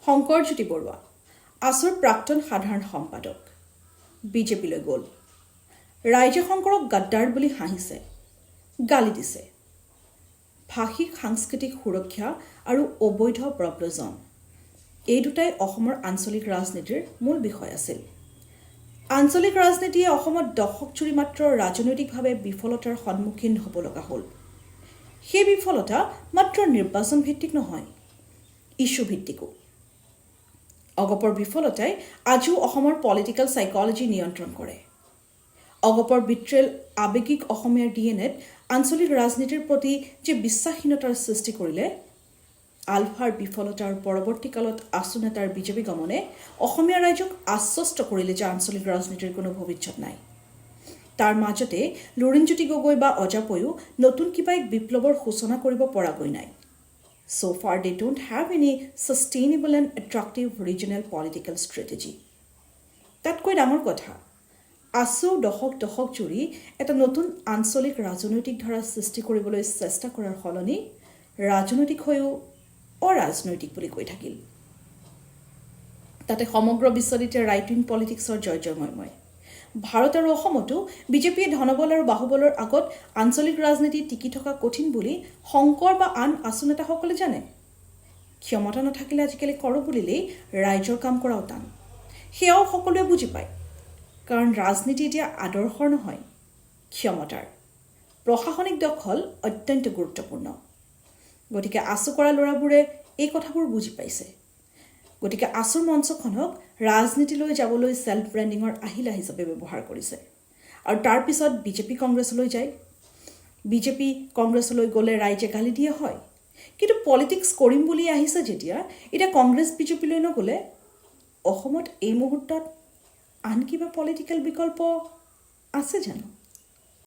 শংকৰজ্যোতি বৰুৱা আছুৰ প্ৰাক্তন সাধাৰণ সম্পাদক বিজেপিলৈ গ'ল। ৰাইজে শংকৰক গাদ্দাৰ বুলি হাঁহিছে, গালি দিছে। ভাষিক সাংস্কৃতিক সুৰক্ষা আৰু অবৈধ প্ৰব্ৰজন এই দুটাই অসমৰ আঞ্চলিক ৰাজনীতিৰ মূল বিষয় আছিল। আঞ্চলিক ৰাজনীতিয়ে অসমত দশক জুৰি মাত্ৰ ৰাজনৈতিকভাৱে বিফলতাৰ সন্মুখীন হ'ব লগা হ'ল। সেই বিফলতা মাত্ৰ নিৰ্বাচন ভিত্তিক নহয়, ইছ্যু ভিত্তিকো। অগপৰ বিফলতাই আজিও অসমৰ পলিটিকেল সাইকলজি নিয়ন্ত্ৰণ কৰে। অগপৰ বিট্ৰেল আৱেগিক অসমীয়াৰ ডিএনএত আঞ্চলিক ৰাজনীতিৰ প্ৰতি যে বিশ্বাসহীনতাৰ সৃষ্টি কৰিলে, আলফাৰ বিফলতাৰ পৰৱৰ্তীকালত আছু নেতাৰ বিজেপি গমনে অসমীয়া ৰাইজক আশ্বস্ত কৰিলে যে আঞ্চলিক ৰাজনীতিৰ কোনো ভৱিষ্যত নাই। তাৰ মাজতে লুৰিণজ্যোতি গগৈ বা অজাপয়ো নতুন কিবা এক বিপ্লৱৰ সূচনা কৰিব পৰাগৈ নাই। So far they don't have any sustainable and attractive regional political strategy. তাতকৈ ডাঙৰ কথা, আছু দশক জুৰি এটা নতুন আঞ্চলিক ৰাজনৈতিক ধাৰা সৃষ্টি কৰিবলৈ চেষ্টা কৰাৰ সলনি ৰাজনৈতিক হৈও অৰাজনৈতিক বুলি কৈ থাকিল। তাতে সমগ্ৰ বিশ্বতে ৰাইট উইং পলিটিক্সৰ জয়ময়। ভাৰত আৰু অসমতো বিজেপিয়ে ধনবল আৰু বাহুবলৰ আগত আঞ্চলিক ৰাজনীতি টিকি থকা কঠিন বুলি শংকৰ বা আন আছু নেতাসকলে জানে। ক্ষমতা নাথাকিলে আজিকালি কৰোঁ বুলিলেই ৰাইজৰ কাম কৰাও টান, সেয়াও সকলোৱে বুজি পায়। কাৰণ ৰাজনীতি এতিয়া আদৰ্শৰ নহয়, ক্ষমতাৰ। প্ৰশাসনিক দখল অত্যন্ত গুৰুত্বপূৰ্ণ। গতিকে আছু কৰা ল'ৰাবোৰে এই কথাবোৰ বুজি পাইছে। গতিকে আছুৰ মঞ্চখনক ৰাজনীতিলৈ যাবলৈ সেল্ফ ব্ৰেণ্ডিঙৰ আহিলা হিচাপে ব্যৱহাৰ কৰিছে। আৰু তাৰ পিছত বিজেপি কংগ্ৰেছলৈ যায়। বিজেপি কংগ্ৰেছলৈ গ'লে ৰাইজে গালি দিয়া হয়। কিন্তু পলিটিক্স কৰিম বুলি আহিছে যেতিয়া, এতিয়া কংগ্ৰেছ বিজেপিলৈ নগ'লে অসমত এই মুহূৰ্তত আন কিবা পলিটিকেল বিকল্প আছে জানো?